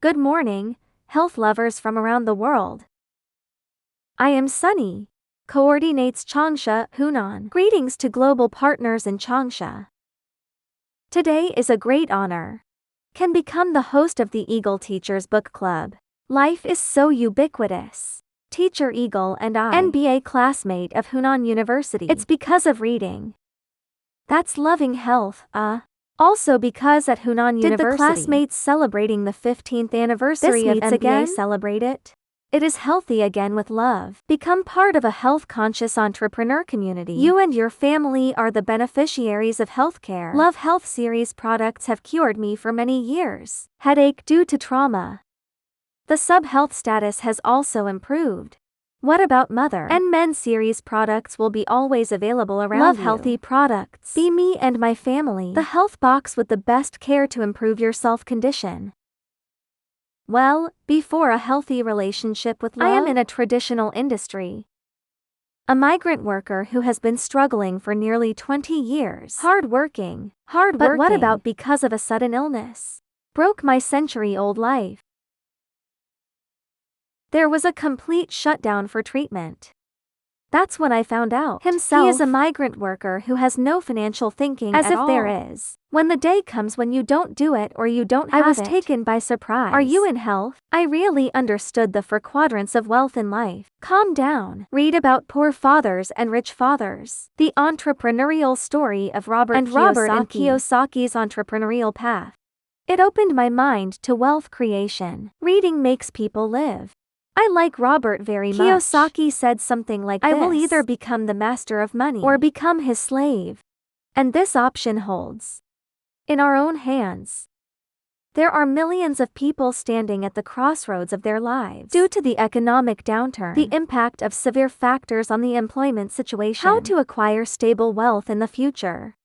Good morning, health lovers from around the world. I am Sunny, coordinates Changsha, Hunan. Greetings to global partners in Changsha. Today is a great honor. Can become the host of the Eagle Teachers Book Club. Life is so ubiquitous. Teacher Eagle and I, NBA classmate of Hunan University. It's because of reading. That's loving health, Also because at Hunan University, did the classmates celebrating the 15th anniversary of NBA celebrate it? It is healthy again with love. Become part of a health-conscious entrepreneur community. You and your family are the beneficiaries of healthcare. Love Health series products have cured me for many years. Headache due to trauma. The sub-health status has also improved. What about Mother and Men series products will be always available around Love Healthy products. Be me and my family. The health box with the best care to improve your self-condition. Well, before a healthy relationship with love, I am in a traditional industry. A migrant worker who has been struggling for nearly 20 years. Hard-working. But what about because of a sudden illness? Broke my century-old life. There was a complete shutdown for treatment. That's when I found out. He is a migrant worker who has no financial thinking at all. As if there is. When the day comes when you don't do it or you don't have it. I was taken by surprise. Are you in health? I really understood the 4 quadrants of wealth in life. Calm down. Read about poor fathers and rich fathers. The entrepreneurial story of Robert and Kiyosaki's entrepreneurial path. It opened my mind to wealth creation. Reading makes people live. I like Robert very much. Kiyosaki said something like this: I will either become the master of money or become his slave. And this option holds in our own hands. There are millions of people standing at the crossroads of their lives. Due to the economic downturn, the impact of severe factors on the employment situation, how to acquire stable wealth in the future.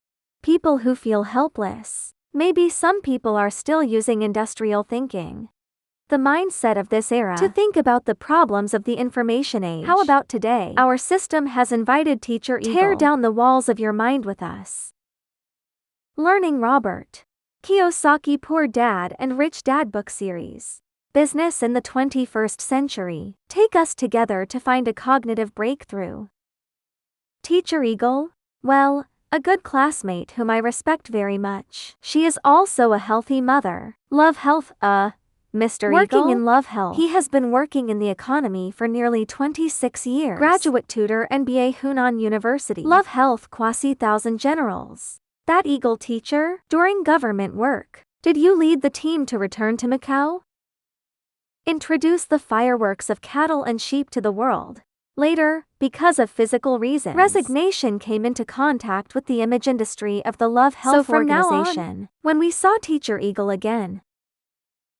People who feel helpless. Maybe some people are still using industrial thinking. The mindset of this era to think about the problems of the information age. How about today? Our system has invited Teacher Eagle. Tear down the walls of your mind with us. Learning Robert Kiyosaki Poor Dad and Rich Dad book series. Business in the 21st century. Take us together to find a cognitive breakthrough. Teacher Eagle? Well, a good classmate whom I respect very much. She is also a healthy mother. Love Health, Mr. Working Eagle? In Love Health. He has been working in the economy for nearly 26 years. Graduate Tutor NBA Hunan University. Love Health Kwasi Thousand Generals. That Eagle teacher? During government work. Did you lead the team to return to Macau? Introduce the fireworks of cattle and sheep to the world. Later, because of physical reasons, resignation came into contact with the image industry of the Love Health organization. When we saw Teacher Eagle again,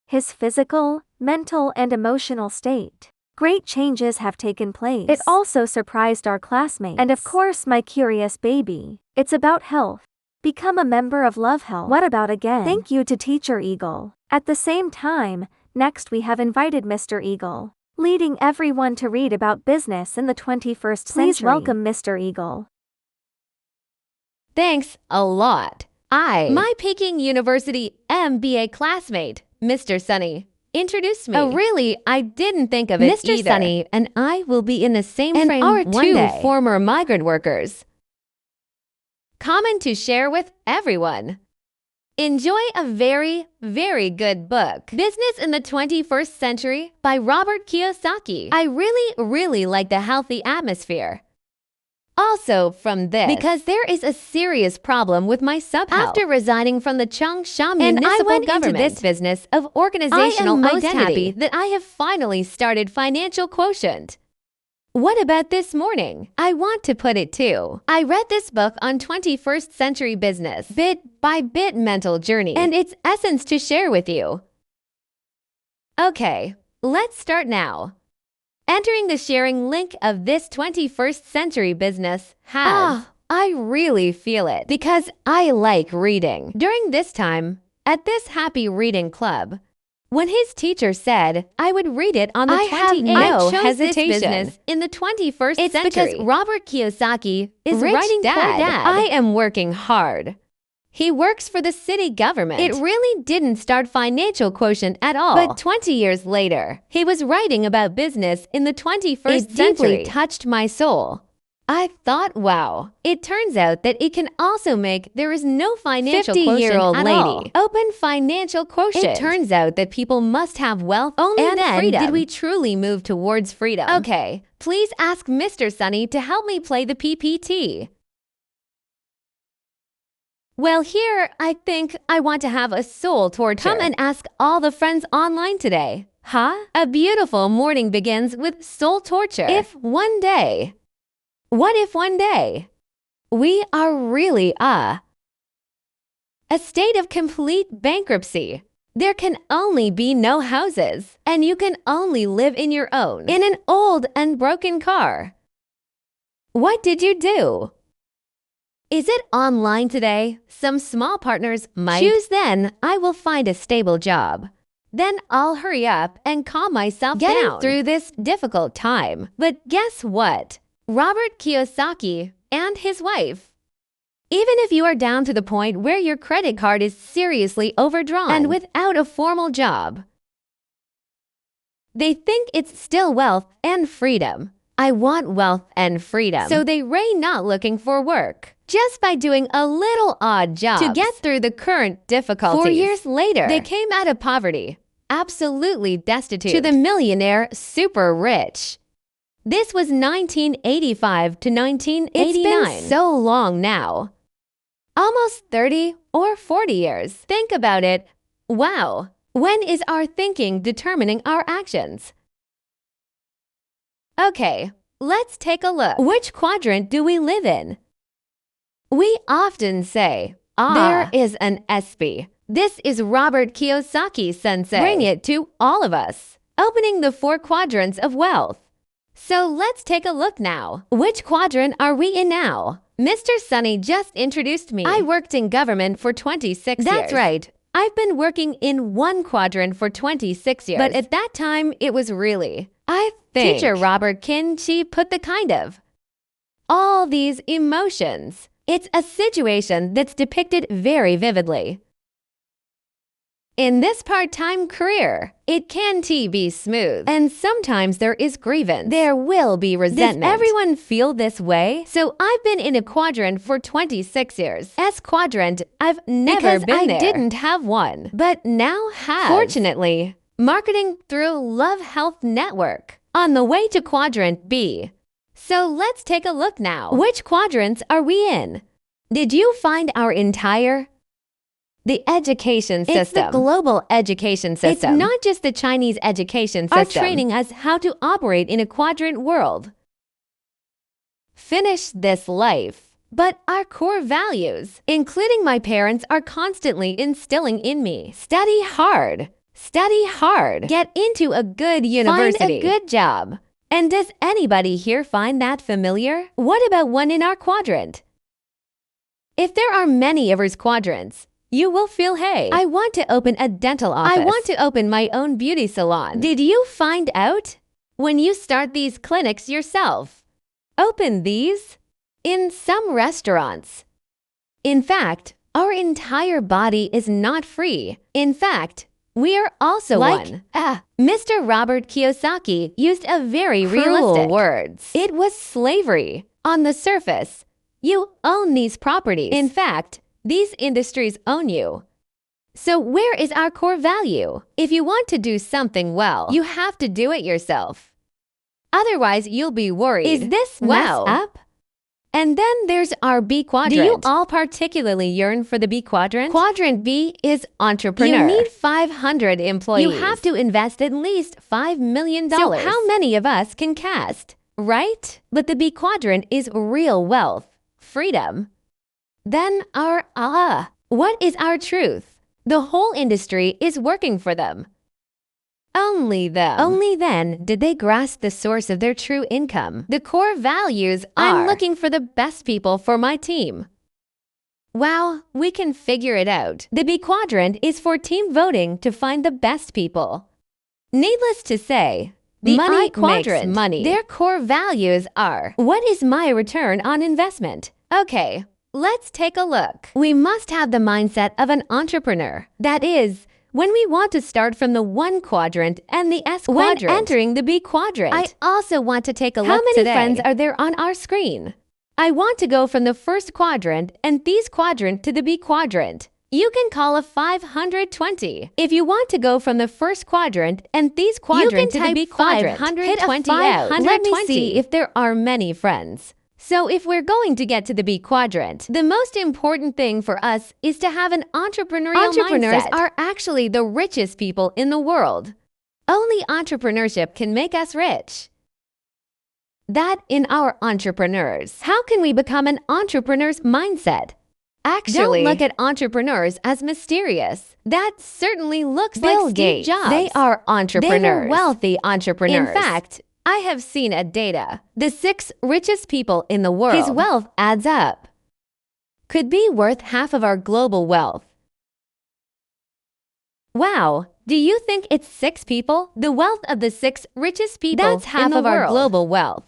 his physical, mental and emotional state. Great changes have taken place. It also surprised our classmates. And of course my curious baby. It's about health. Become a member of Love Health. What about again? Thank you to Teacher Eagle. At the same time, next we have invited Mr. Eagle, leading everyone to read about business in the 21st century. Please welcome Mr. Eagle. Thanks a lot. My Peking University MBA classmate, Mr. Sunny, introduced me. Oh, really? I didn't think of it Mr. either. Mr. Sunny and I will be in the same frame one day. And our 2 former migrant workers. Common to share with everyone. Enjoy a very, very good book. Business in the 21st Century by Robert Kiyosaki. I really like the healthy atmosphere. Also from this, because there is a serious problem with my sub-health. After resigning from the Changsha municipal government, into this business of organizational identity, I am most happy that I have finally started financial quotient. What about this morning? I want to put it too. I read this book on 21st century business, bit by bit mental journey, and its essence to share with you. Okay, let's start now. Entering the sharing link of this 21st century business has, I really feel it because I like reading. During this time, at this happy reading club, when his teacher said I would read it on the 28th, no hesitation. This business in the 21st century. It's because Robert Kiyosaki is writing Dad. I am working hard. He works for the city government. It really didn't start financial quotient at all. But 20 years later, he was writing about business in the 21st century. It deeply touched my soul. I thought, wow. It turns out that it can also make there is no financial quotient 50-year-old lady. All. Open financial quotient. It turns out that people must have wealth only and then freedom. Did we truly move towards freedom? Okay, please ask Mr. Sunny to help me play the PPT. Well, here, I think I want to have a soul torture. Come and ask all the friends online today. Huh? A beautiful morning begins with soul torture. What if one day we are really a state of complete bankruptcy? There can only be no houses, and you can only live in your own, in an old and broken car. What did you do? Is it online today? Some small partners might choose. Then I will find a stable job. Then I'll hurry up and calm myself down through this difficult time. But guess what? Robert Kiyosaki and his wife. Even if you are down to the point where your credit card is seriously overdrawn and without a formal job, they think it's still wealth and freedom. I want wealth and freedom. So they reign not looking for work. Just by doing a little odd job to get through the current difficulties. 4 years later, they came out of poverty, absolutely destitute, to the millionaire super rich. This was 1985 to 1989. It's been so long now. Almost 30 or 40 years. Think about it. Wow. When is our thinking determining our actions? Okay, let's take a look. Which quadrant do we live in? We often say, there is an SB. This is Robert Kiyosaki sensei. Bring it to all of us. Opening the 4 quadrants of wealth. So let's take a look now. Which quadrant are we in now? Mr. Sunny just introduced me. I worked in government for 26 years. That's right. I've been working in one quadrant for 26 years. But at that time, it was really, I think, Teacher Robert Kinchi put the kind of all these emotions. It's a situation that's depicted very vividly. In this part-time career, it can be smooth, and sometimes there is grievance. There will be resentment. Does everyone feel this way? So I've been in a quadrant for 26 years. S quadrant, I've never been there. I didn't have one, but now have. Fortunately, marketing through Love Health Network. On the way to quadrant B. So let's take a look now. Which quadrants are we in? Did you find our entire the education system? It's the global education system. It's not just the Chinese education system. Are training us how to operate in a quadrant world. Finish this life. But our core values, including my parents, are constantly instilling in me. Study hard. Study hard. Get into a good university. Find a good job. And does anybody here find that familiar? What about one in our quadrant? If there are many of our quadrants, you will feel, hey, I want to open a dental office. I want to open my own beauty salon. Did you find out? When you start these clinics yourself, open these in some restaurants. In fact, our entire body is not free. In fact, we are also one. Mr. Robert Kiyosaki used a very realistic words. It was slavery. On the surface, you own these properties. In fact, these industries own you. So where is our core value? If you want to do something well, you have to do it yourself. Otherwise, you'll be worried. Is this mess up? And then there's our B quadrant. Do you all particularly yearn for the B quadrant? Quadrant B is entrepreneur. You need 500 employees. You have to invest at least $5 million. So how many of us can cast? Right? But the B quadrant is real wealth, freedom. Then our what is our truth? The whole industry is working for them. Only then did they grasp the source of their true income. The core values are, I'm looking for the best people for my team. Wow, we can figure it out. The B quadrant is for team voting to find the best people. Needless to say, the money quadrant makes money. Their core values are, what is my return on investment? Okay, Let's take a look. We must have the mindset of an entrepreneur. That is, when we want to start from the 1 quadrant and the S quadrant, when entering the B quadrant. I also want to take a look today. How many friends are there on our screen? I want to go from the first quadrant and these quadrant to the B quadrant. You can call a 520. If you want to go from the first quadrant and these quadrant to the B quadrant, hit a 520. Let me see if there are many friends. So if we're going to get to the B quadrant, the most important thing for us is to have an entrepreneurial mindset. Entrepreneurs are actually the richest people in the world. Only entrepreneurship can make us rich. That in our entrepreneurs. How can we become an entrepreneur's mindset? Actually, don't look at entrepreneurs as mysterious. That certainly looks Bill like Steve Jobs. They are entrepreneurs. They were wealthy entrepreneurs. In fact, I have seen a data. The 6 richest people in the world, his wealth adds up, could be worth half of our global wealth. Wow, do you think it's 6 people? The wealth of the 6 richest people, that's half of our global wealth.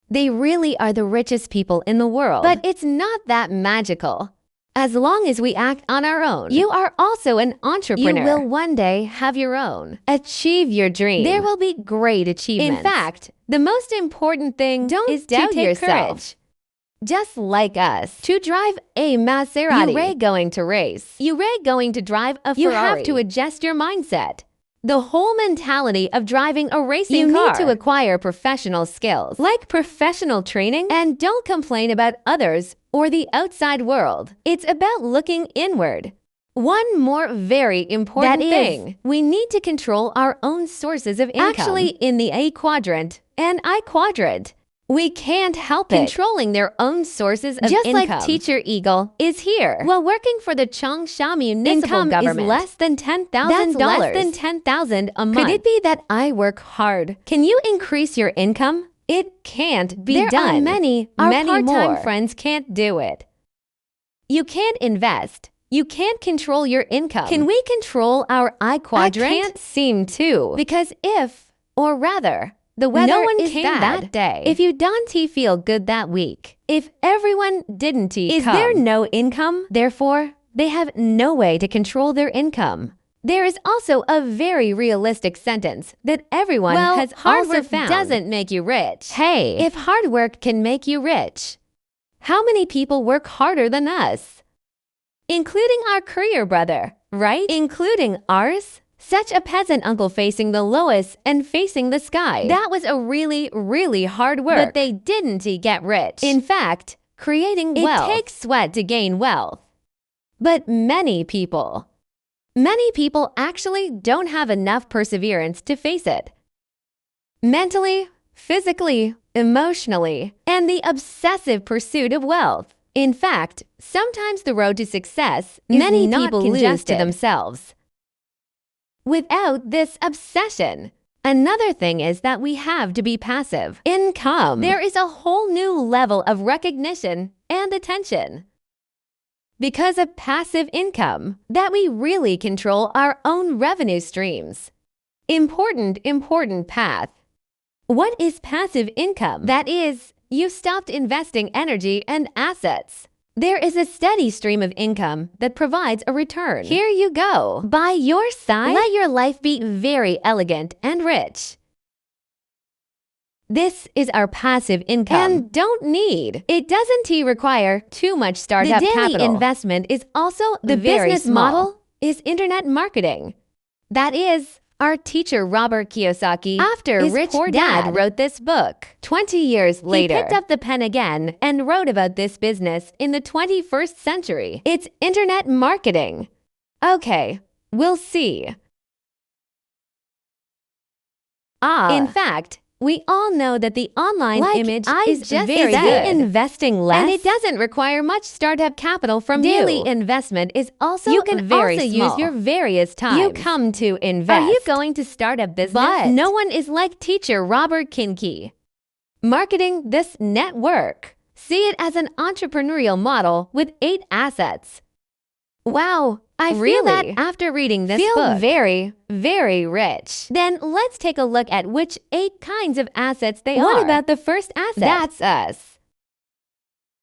They really are the richest people in the world. But it's not that magical. As long as we act on our own, you are also an entrepreneur. You will one day have your own. Achieve your dream. There will be great achievements. In fact, the most important thing is to take yourself. Courage. Just like us, to drive a Maserati, you're going to race. You're going to drive a Ferrari. You have to adjust your mindset. The whole mentality of driving a racing car. You need to acquire professional skills, like professional training, and don't complain about others or the outside world. It's about looking inward. One more very important thing. We need to control our own sources of income. Actually, in the A quadrant and I quadrant, we can't help it. Controlling their own sources of income. Just like Teacher Eagle is here. While working for the Changsha municipal government, is less than $10,000. That's less than $10,000 a month. Could it be that I work hard? Can you increase your income? It can't be done. There are many part-time friends can't do it. You can't invest. You can't control your income. Can we control our I quadrant? I can't seem to. Because if, or rather, the weather no one is came bad that day. If you don't feel good that week, if everyone didn't is come, there no income? Therefore, they have no way to control their income. There is also a very realistic sentence that everyone has hard work found doesn't make you rich. Hey, if hard work can make you rich, how many people work harder than us? Including our courier brother, right? Including ours? Such a peasant uncle facing the lowest and facing the sky. That was a really hard work. But they didn't get rich. In fact, creating wealth. It takes sweat to gain wealth. But many people actually don't have enough perseverance to face it. Mentally, physically, emotionally, and the obsessive pursuit of wealth. In fact, sometimes the road to success is many people lose to themselves. Without this obsession. Another thing is that we have to be passive. Income. There is a whole new level of recognition and attention. Because of passive income, that we really control our own revenue streams. Important path. What is passive income? That is, you stopped investing energy and assets. There is a steady stream of income that provides a return. Here you go. By your side, let your life be very elegant and rich. This is our passive income. And it doesn't require too much startup capital. The daily investment is also the business model is internet marketing. That is, our teacher Robert Kiyosaki, after Rich Poor Dad wrote this book. 20 years later, he picked up the pen again and wrote about this business in the 21st century. It's internet marketing. Okay, we'll see. In fact, we all know that the online image is just very good. Investing less, and it doesn't require much startup capital from you. Daily investment is also you can very also small. Use your various times. You come to invest. Are you going to start a business? But no one is like teacher Robert Kinke. Marketing this network. See it as an entrepreneurial model with 8 assets. Wow. I feel that after reading this book, very rich. Then let's take a look at which 8 kinds of assets they are. What about the first asset? That's us.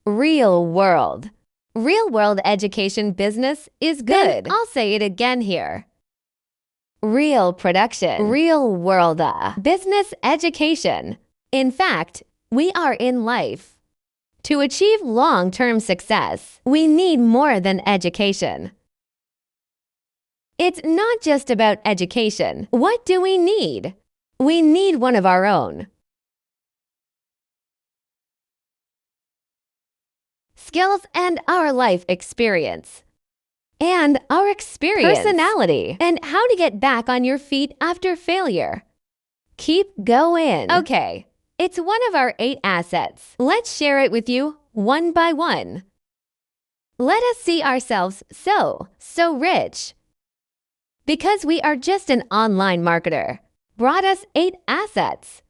Real world. Real world education business is good. Then I'll say it again here. Real production. Real world business education. In fact, we are in life. To achieve long-term success, we need more than education. It's not just about education. What do we need? We need one of our own. Skills and our life experience. And our experience. Personality. And how to get back on your feet after failure. Keep going. Okay, it's one of our 8 assets. Let's share it with you one by one. Let us see ourselves so rich. Because we are just an online marketer, brought us 8 assets.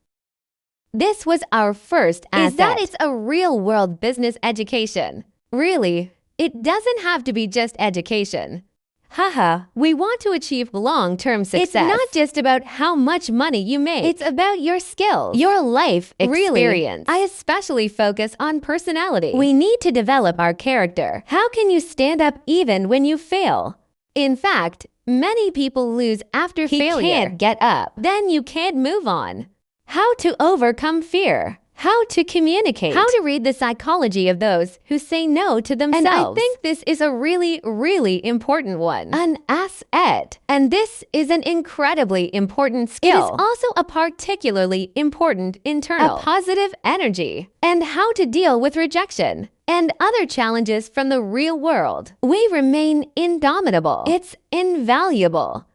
This was our first asset. Is that it's a real-world business education. Really, it doesn't have to be just education. Haha, we want to achieve long-term success. It's not just about how much money you make. It's about your skills, your life experience. Really, I especially focus on personality. We need to develop our character. How can you stand up even when you fail? In fact, many people lose after failure. You can't get up. Then you can't move on. How to overcome fear. How to communicate. How to read the psychology of those who say no to themselves. And I think this is a really, really important one. An asset. And this is an incredibly important skill. It is also a particularly important internal. A positive energy. And how to deal with rejection and other challenges from the real world. We remain indomitable. It's invaluable.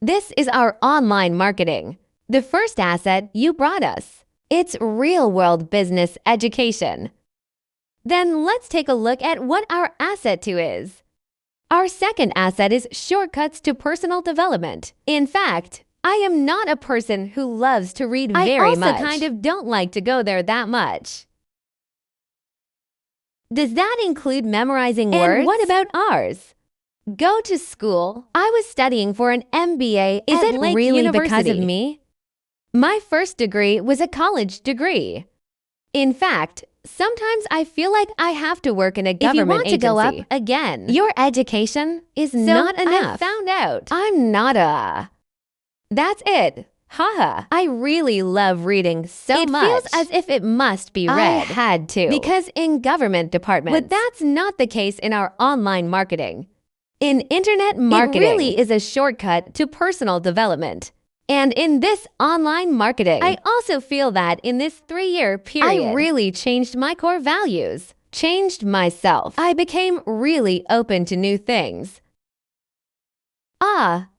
This is our online marketing. The first asset you brought us. It's real-world business education. Then let's take a look at what our asset 2 is. Our second asset is shortcuts to personal development. In fact, I am not a person who loves to read very much. I also kind of don't like to go there that much. Does that include memorizing words? And what about ours? Go to school. I was studying for an MBA at Lake University. Is it really because of me? My first degree was a college degree. In fact, sometimes I feel like I have to work in a government agency. If you want to go up again, your education is not enough. I found out I'm not a... That's it. Haha. I really love reading so much. It feels as if it must be read. I had to. Because in government departments. But that's not the case in our online marketing. In internet marketing, it really is a shortcut to personal development. And in this online marketing, I also feel that in this 3-year period, I really changed my core values, changed myself. I became really open to new things.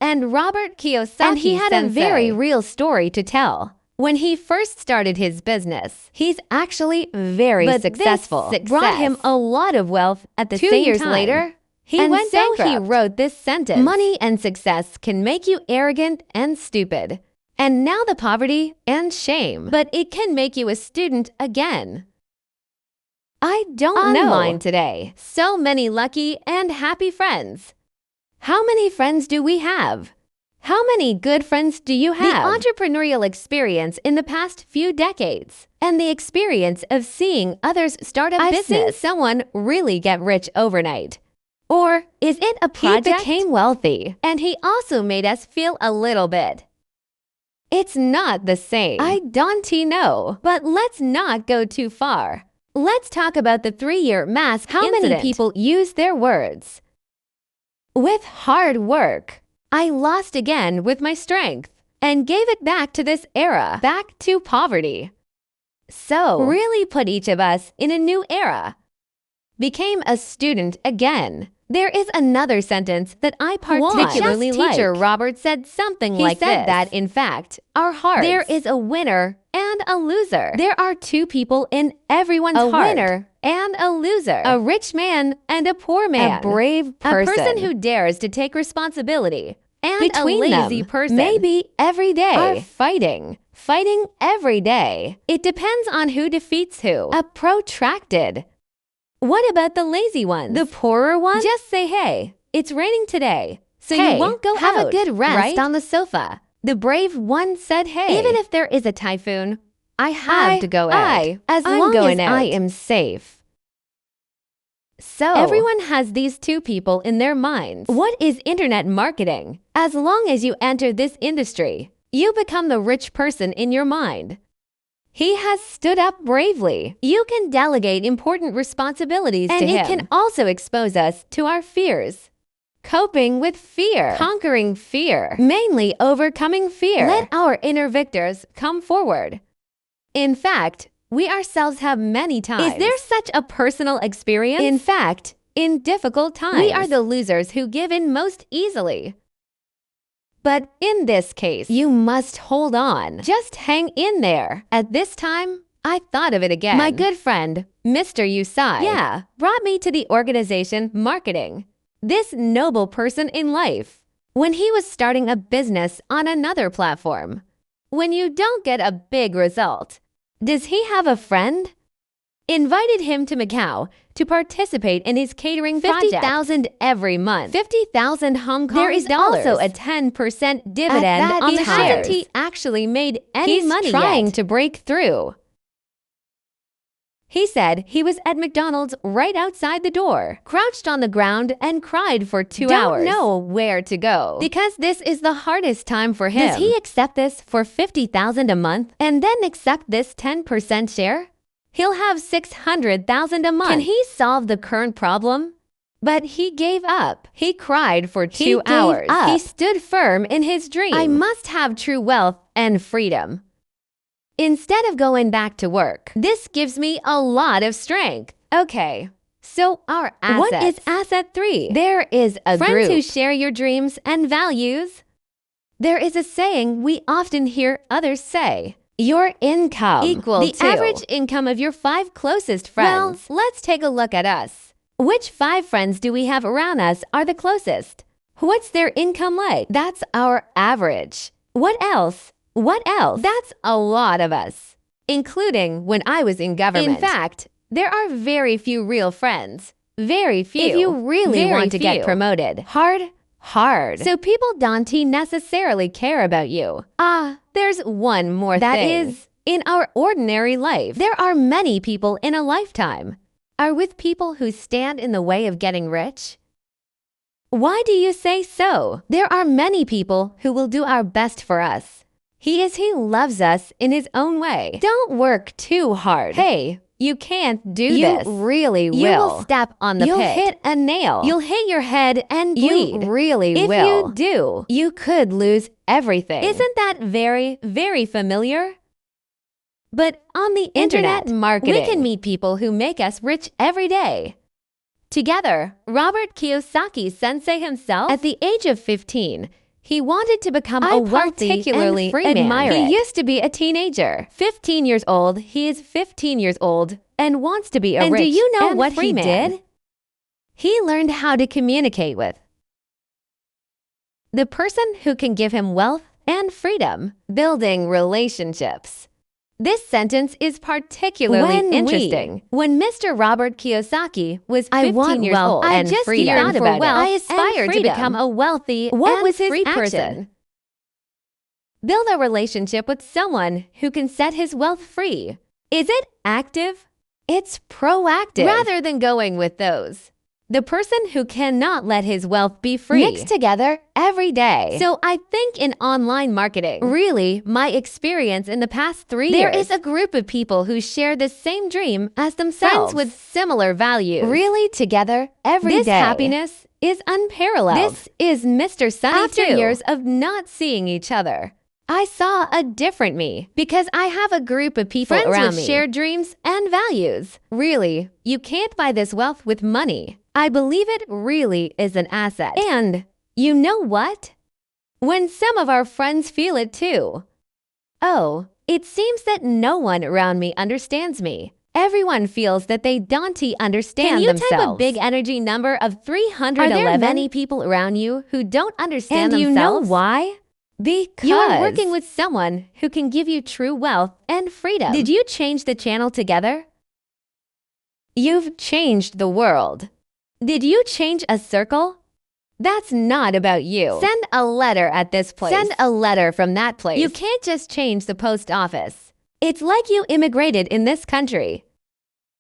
And Robert Kiyosaki, and he had a very real story to tell. When he first started his business, he's actually very successful. This success brought him a lot of wealth at the same time. 2 years later, he went bankrupt. He wrote this sentence. Money and success can make you arrogant and stupid. And now the poverty and shame. But it can make you a student again. I don't know. Online today, so many lucky and happy friends. How many friends do we have? How many good friends do you have? The entrepreneurial experience in the past few decades and the experience of seeing others start a business. I've seen someone really get rich overnight. Or is it a project? He became wealthy, and he also made us feel a little bit. It's not the same. I don't know, but let's not go too far. Let's talk about the 3-year mass incident. How many people use their words? With hard work, I lost again with my strength and gave it back to this era, back to poverty. So, really put each of us in a new era. Became a student again. There is another sentence that I particularly like. Teacher Robert said something like this. He said that, in fact, our hearts. There is a winner and a loser. There are 2 people in everyone's heart. A winner and a loser. A rich man and a poor man. A brave person. A person who dares to take responsibility. And between a lazy person. Maybe every day. Are fighting. Fighting every day. It depends on who defeats who. A protracted. What about the lazy ones? The poorer ones? Just say, hey, it's raining today, so you won't go out. Have a good rest on the sofa. The brave one said, hey, even if there is a typhoon, I have to go out. As long as I am safe. So, everyone has these two people in their minds. What is internet marketing? As long as you enter this industry, you become the rich person in your mind. He has stood up bravely. You can delegate important responsibilities to him. And it can also expose us to our fears. Coping with fear. Conquering fear. Mainly overcoming fear. Let our inner victors come forward. In fact, we ourselves have many times. Is there such a personal experience? In fact, in difficult times, we are the losers who give in most easily. But in this case, you must hold on. Just hang in there. At this time, I thought of it again. My good friend, Mr. Yusai, brought me to the organization marketing. This noble person in life, when he was starting a business on another platform. When you don't get a big result, does he have a friend? Invited him to Macau to participate in his catering project. 50,000 every month. 50,000 Hong Kong dollars. There is also a 10% dividend on the shares. Hasn't he actually made any money yet? He's trying to break through. He said he was at McDonald's right outside the door, crouched on the ground and cried for 2 hours. Don't know where to go because this is the hardest time for him. Does he accept this for 50,000 a month and then accept this 10% share? He'll have 600,000 a month. Can he solve the current problem? But he gave up. He cried for 2 hours. He stood firm in his dream. I must have true wealth and freedom. Instead of going back to work, this gives me a lot of strength. Okay, so our assets. What is asset 3? There is a friends who share your dreams and values. There is a saying we often hear others say. Your income equals the average income of your 5 closest friends. Well, let's take a look at us. Which 5 friends do we have around us are the closest? What's their income like? That's our average. What else? What else? That's a lot of us, including when I was in government. In fact, there are very few real friends. Very few. If you really want to get promoted. Hard. So people don't necessarily care about you. There's one more thing. That is, in our ordinary life, there are many people in a lifetime. Are with people who stand in the way of getting rich? Why do you say so? There are many people who will do our best for us. He loves us in his own way. Don't work too hard. Hey, you can't do this. You really will. You will step on the pit. You'll hit a nail. You'll hit your head and bleed. You really will. If you do, you could lose everything. Isn't that very, very familiar? But on the internet marketing, we can meet people who make us rich every day. Together, Robert Kiyosaki Sensei himself, at the age of 15, he wanted to become a wealthy and free man. He used to be a teenager. 15 years old, he is 15 years old and wants to be a rich and free man. And do you know what he did? He learned how to communicate with the person who can give him wealth and freedom, building relationships. This sentence is particularly interesting. When Mr. Robert Kiyosaki was 15 years old and freedom, I aspired to become a wealthy and free person. Build a relationship with someone who can set his wealth free. Is it active? It's proactive. Rather than going with those. The person who cannot let his wealth be free. Mixed together every day. So I think in online marketing, really, my experience in the past 3 years, there is a group of people who share the same dream as themselves. Friends with similar values. Really together every day. This happiness is unparalleled. This is Mr. Sunny After years of not seeing each other, I saw a different me because I have a group of people around me with shared dreams and values. Really, you can't buy this wealth with money. I believe it really is an asset. And you know what? When some of our friends feel it too. Oh, it seems that no one around me understands me. Everyone feels that they don't understand themselves. Can you type a big energy number of 311? Are there many people around you who don't understand themselves? And you know why? Because you are working with someone who can give you true wealth and freedom. Did you change the channel together? You've changed the world. Did you change a circle? That's not about you. Send a letter at this place. Send a letter from that place. You can't just change the post office. It's like you immigrated in this country.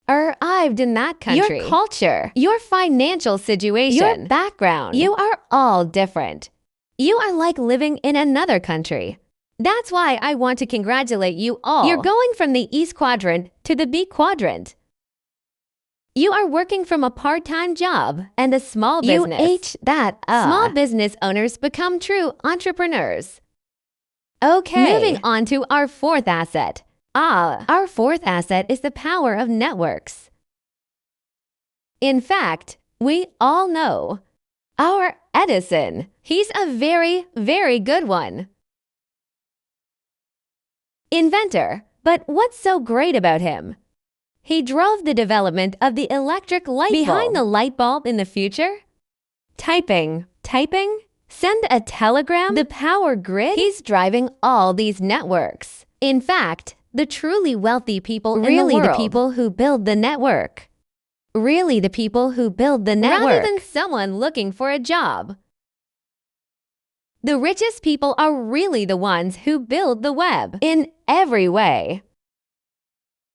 arrived in that country, your culture, your financial situation, your background, you are all different. You are like living in another country. That's why I want to congratulate you all. You're going from the East Quadrant to the B Quadrant. You are working from a part-time job and a small business. You H that up. Small business owners become true entrepreneurs. Okay. Moving on to our fourth asset. Our fourth asset is the power of networks. In fact, we all know our Edison. He's a very, very good one. Inventor. But what's so great about him? He drove the development of the electric light bulb. Behind the light bulb in the future? Typing, send a telegram, the power grid? He's driving all these networks. In fact, the truly wealthy people in the world, really the people who build the network. Really the people who build the network. Rather than someone looking for a job. The richest people are really the ones who build the web in every way.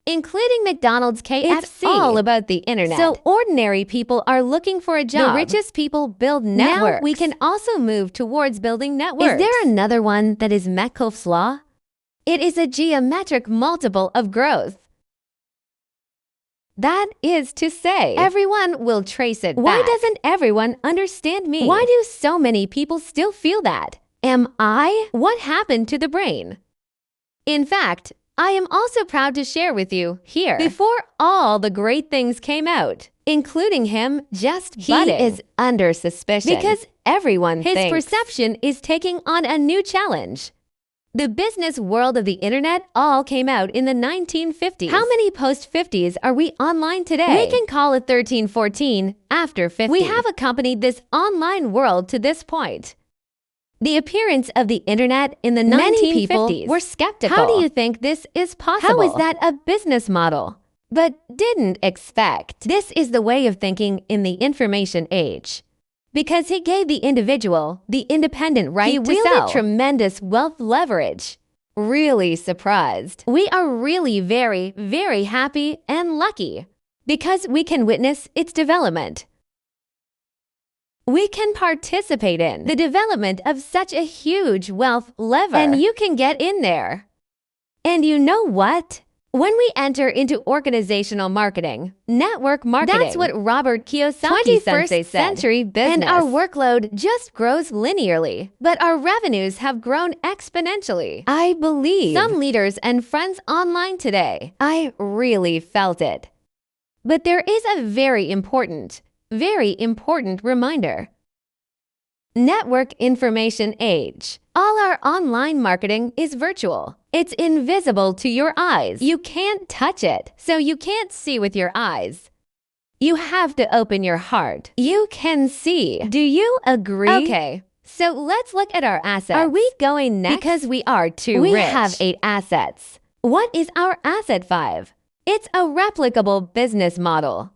Including McDonald's, KFC. It's all about the internet. So ordinary people are looking for a job. The richest people build networks. Now we can also move towards building networks. Is there another one that is Metcalfe's law? It is a geometric multiple of growth. That is to say, everyone will trace it back. Why doesn't everyone understand me? Why do so many people still feel that? Am I? What happened to the brain? In fact, I am also proud to share with you here, before all the great things came out, including him just budding. He is under suspicion because everyone thinks his perception is taking on a new challenge. The business world of the internet all came out in the 1950s. How many post-50s are we online today? We can call it 1314 after 50. We have accompanied this online world to this point. The appearance of the internet in the 1950s were skeptical. How do you think this is possible? How is that a business model? But didn't expect. This is the way of thinking in the information age. Because he gave the individual the independent right to sell. He wielded tremendous wealth leverage. Really surprised. We are really very, very happy and lucky because we can witness its development. We can participate in the development of such a huge wealth lever. And you can get in there. And you know what? When we enter into organizational marketing, network marketing, that's what Robert Kiyosaki Sensei said. 21st century business. And our workload just grows linearly, but our revenues have grown exponentially. I believe some leaders and friends online today, I really felt it. But there is a very important reminder. Network information age. All our online marketing is virtual. It's invisible to your eyes. You can't touch it, so you can't see with your eyes. You have to open your heart. You can see. Do you agree? Okay, so let's look at our assets. Are we going next? Because we are too rich. We have 8 assets. What is our asset 5? It's a replicable business model.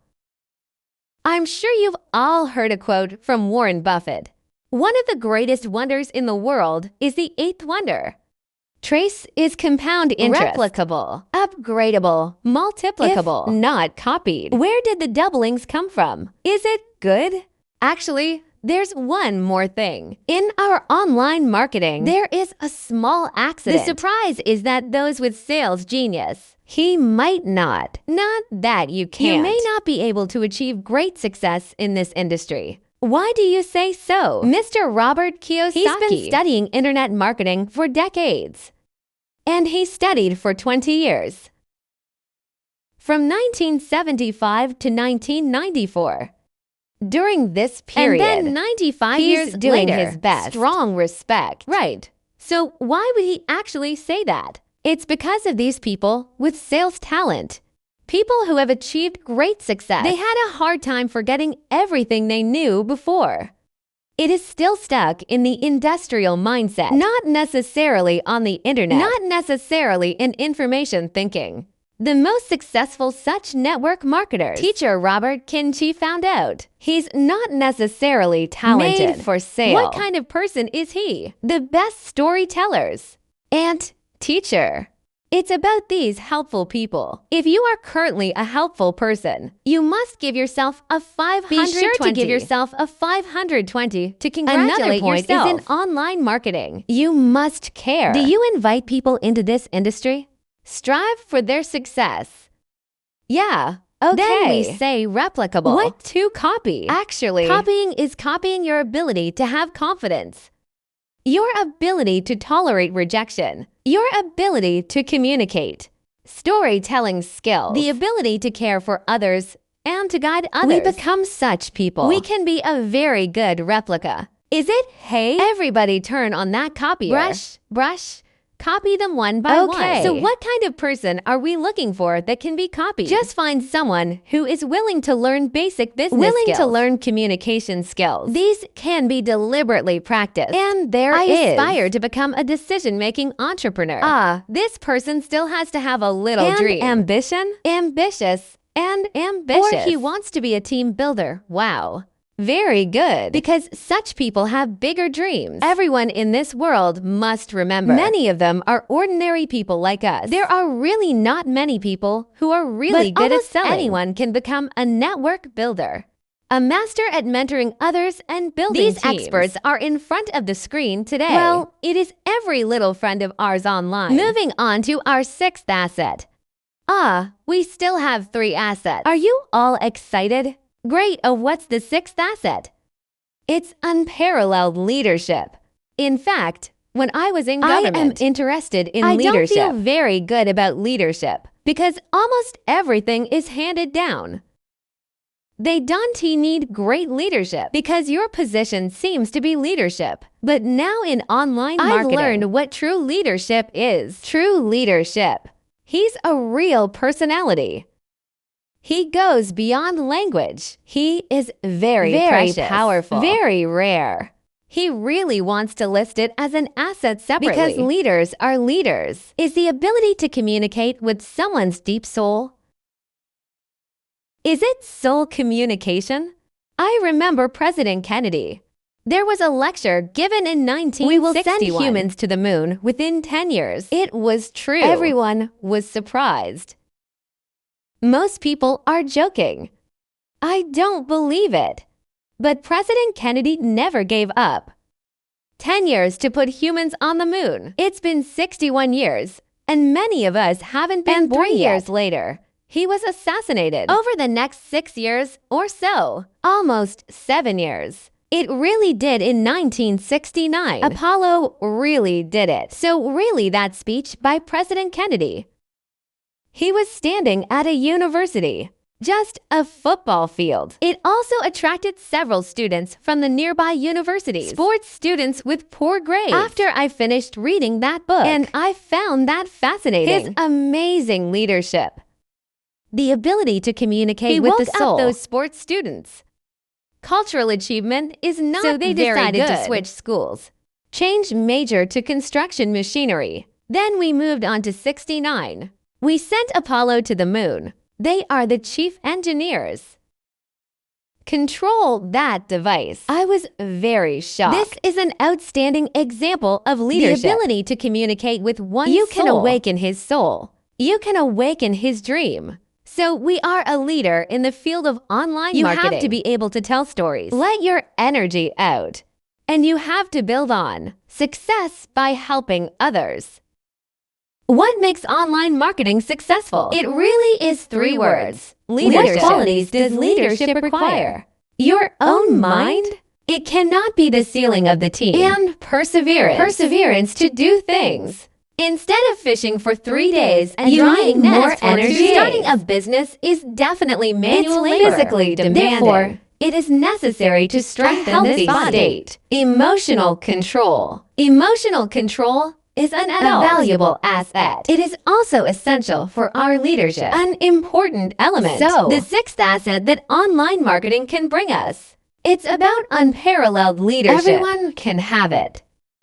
I'm sure you've all heard a quote from Warren Buffett. One of the greatest wonders in the world is the 8th wonder. Trace is compound interest. Replicable, upgradable, multiplicable, if not copied. Where did the doublings come from? Is it good? Actually, there's one more thing. In our online marketing, there is a small accident. The surprise is that those with sales genius, he might not. Not that you can't. You may not be able to achieve great success in this industry. Why do you say so? Mr. Robert Kiyosaki. He's been studying internet marketing for decades. And he studied for 20 years. From 1975 to 1994. During this period, and then 95 years doing later, his best. Strong respect. Right. So why would he actually say that? It's because of these people with sales talent. People who have achieved great success. They had a hard time forgetting everything they knew before. It is still stuck in the industrial mindset, not necessarily on the internet, not necessarily in information thinking. The most successful such network marketers, teacher Robert Kinchi found out. He's not necessarily talented. Made for sale. What kind of person is he? The best storytellers. And teacher. It's about these helpful people. If you are currently a helpful person, you must give yourself a 520. Be sure to give yourself a 520 to congratulate yourself. Another point is in online marketing. You must care. Do you invite people into this industry? Strive for their success. Yeah. Okay. Then we say replicable. What to copy? Actually, copying is copying your ability to have confidence, your ability to tolerate rejection, your ability to communicate, storytelling skills, the ability to care for others and to guide others. We become such people. We can be a very good replica. Is it? Hey, everybody turn on that copier. Brush. Copy them one by one. So what kind of person are we looking for that can be copied? Just find someone who is willing to learn basic business skills. Willing to learn communication skills. These can be deliberately practiced. And I aspire to become a decision-making entrepreneur. This person still has to have a little dream. Ambition? Ambitious. And ambitious. Or he wants to be a team builder. Wow. Very good, because such people have bigger dreams. Everyone in this world must remember, many of them are ordinary people like us. There are really not many people who are really good at selling. Anyone can become a network builder, a master at mentoring others and building teams. These experts are in front of the screen today. Well, it is every little friend of ours online. Moving on to our sixth asset. We still have 3 assets. Are you all excited? Great. What's the sixth asset? It's unparalleled leadership. In fact, when I was in government, I am interested in leadership. I don't feel very good about leadership because almost everything is handed down. They don't need great leadership because your position seems to be leadership. But now in online marketing, I've learned what true leadership is. True leadership. He's a real personality. He goes beyond language. He is very precious, powerful, very rare. He really wants to list it as an asset separately. Because leaders are leaders. Is the ability to communicate with someone's deep soul? Is it soul communication? I remember President Kennedy. There was a lecture given in 1961. We will send humans to the moon within 10 years. It was true. Everyone was surprised. Most people are joking. I don't believe it. But President Kennedy never gave up. 10 years to put humans on the moon. It's been 61 years, and many of us haven't been born yet. 3 years later, he was assassinated. Over the next 6 years or so, almost 7 years. It really did in 1969. Apollo really did it. So really that speech by President Kennedy. He was standing at a university, just a football field. It also attracted several students from the nearby universities, sports students with poor grades. After I finished reading that book, and I found that fascinating. His amazing leadership. The ability to communicate with the soul. He woke up those sports students. Cultural achievement is not very good. So they decided to switch schools, change major to construction machinery. Then we moved on to 69. We sent Apollo to the moon. They are the chief engineers. Control that device. I was very shocked. This is an outstanding example of leadership. The ability to communicate with one's soul. You can awaken his soul. You can awaken his dream. So we are a leader in the field of online marketing. You have to be able to tell stories. Let your energy out. And you have to build on success by helping others. What makes online marketing successful? It really is 3 words. Leadership. What qualities does leadership require? Your own mind? It cannot be the ceiling of the team. And perseverance. Perseverance to do things. Instead of fishing for 3 days and drawing more energy, starting a business is definitely manual labor. Physically demanding. Therefore, it is necessary to strengthen this state. Emotional control. Emotional control is an valuable asset. It is also essential for our leadership, an important element. So, the sixth asset that online marketing can bring us. It's about unparalleled leadership. Everyone can have it.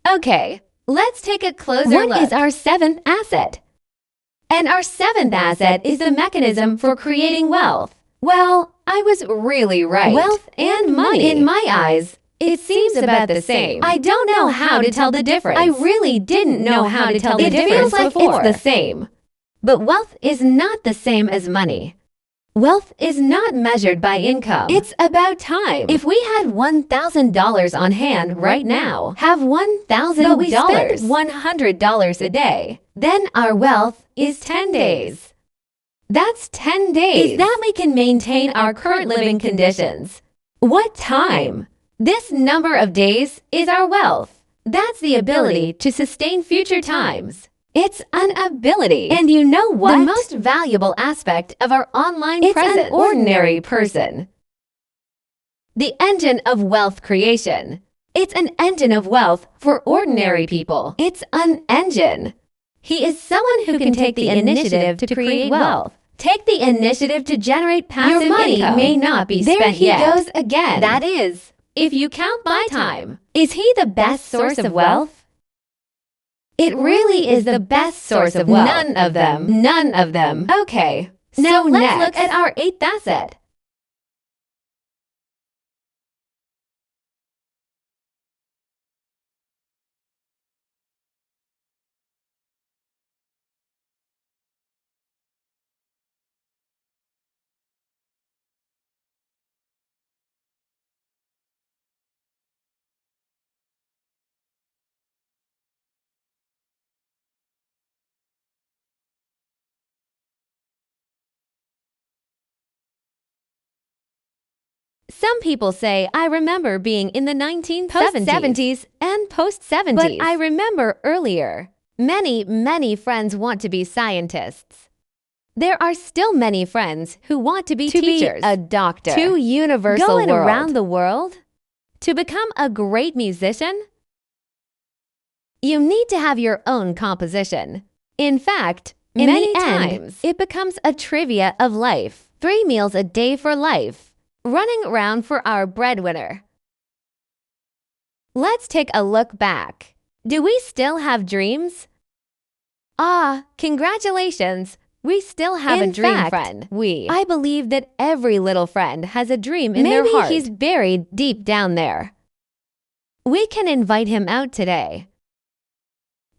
Okay, let's take a closer look. What is our 7th asset? And our 7th asset is the mechanism for creating wealth. Well, I was really right. Wealth and money. In my eyes, it seems about the same. I don't know how to tell the difference. I really didn't know how to tell the difference before. It feels like it's the same. But wealth is not the same as money. Wealth is not measured by income. It's about time. If we had $1,000 on hand right now, have $1,000, but we spend $100 a day, then our wealth is 10 days. That's 10 days. Is that we can maintain our current living conditions. What time? This number of days is our wealth. That's the ability to sustain future times. It's an ability. And you know what? The most valuable aspect of our online presence. It's an ordinary person. The engine of wealth creation. It's an engine of wealth for ordinary people. It's an engine. He is someone who can take the initiative to create wealth. Take the initiative to generate passive income. Your money may not be spent yet. There he goes again. That is, if you count by time. Is he the best source of wealth? It really is the best source of wealth. None of them. None of them. Okay. Now let's look at our 8th asset. Some people say, I remember being in the 1970s and post-70s. But I remember earlier. Many friends want to be scientists. There are still many friends who want to be teachers, a doctor, to universal going world. Around the world, to become a great musician. You need to have your own composition. In fact, many times it becomes a trivia of life. 3 meals a day for life. Running around for our breadwinner. Let's take a look back. Do we still have dreams? Ah, congratulations! We still have a dream friend. I believe that every little friend has a dream in their heart. Maybe he's buried deep down there. We can invite him out today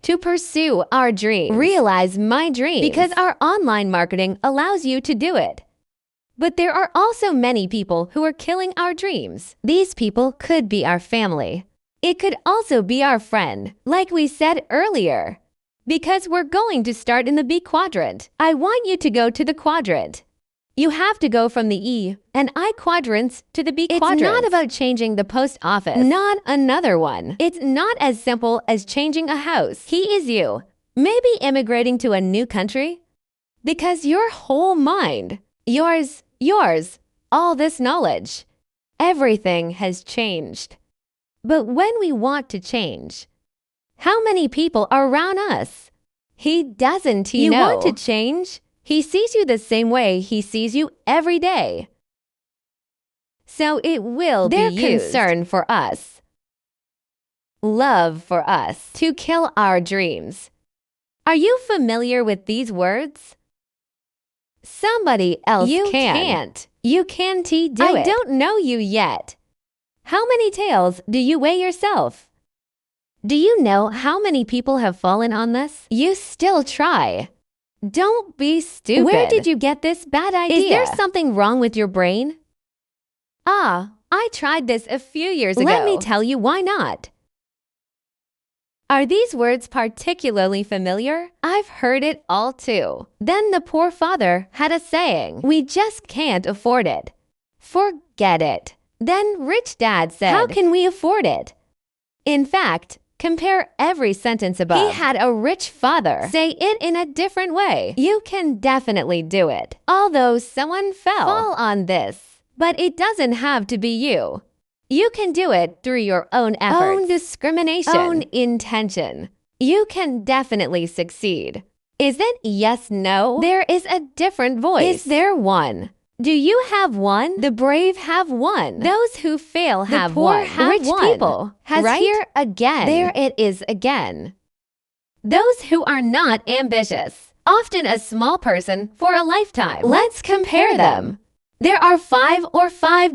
to pursue our dreams. Realize my dreams. Because our online marketing allows you to do it. But there are also many people who are killing our dreams. These people could be our family. It could also be our friend, like we said earlier. Because we're going to start in the B quadrant. I want you to go to the quadrant. You have to go from the E and I quadrants to the B quadrant. It's not about changing the post office. Not another one. It's not as simple as changing a house. He is you. Maybe immigrating to a new country. Because your whole mind, yours, all this knowledge, everything has changed. But when we want to change, how many people are around us? He doesn't, you know. You want to change? He sees you the same way he sees you every day. So it will be used. Their concern for us, love for us, to kill our dreams. Are you familiar with these words? Somebody else can't. You can't do it. I don't know you yet. How many tails do you weigh yourself? Do you know how many people have fallen on this? You still try. Don't be stupid. Where did you get this bad idea? Is there something wrong with your brain? Ah, I tried this a few years ago. Let me tell you why not. Are these words particularly familiar? I've heard it all too. Then the poor father had a saying, we just can't afford it. Forget it. Then rich dad said, how can we afford it? In fact, compare every sentence above. He had a rich father. Say it in a different way. You can definitely do it. Although someone fall on this. But it doesn't have to be you. You can do it through your own efforts, own discrimination, own intention. You can definitely succeed. Is it yes, no? There is a different voice. Is there one? Do you have one? The brave have one. Those who fail have one. The poor have rich one. People has right? Here again. There it is again. Those who are not ambitious, often a small person for a lifetime. Let's compare them. There are 5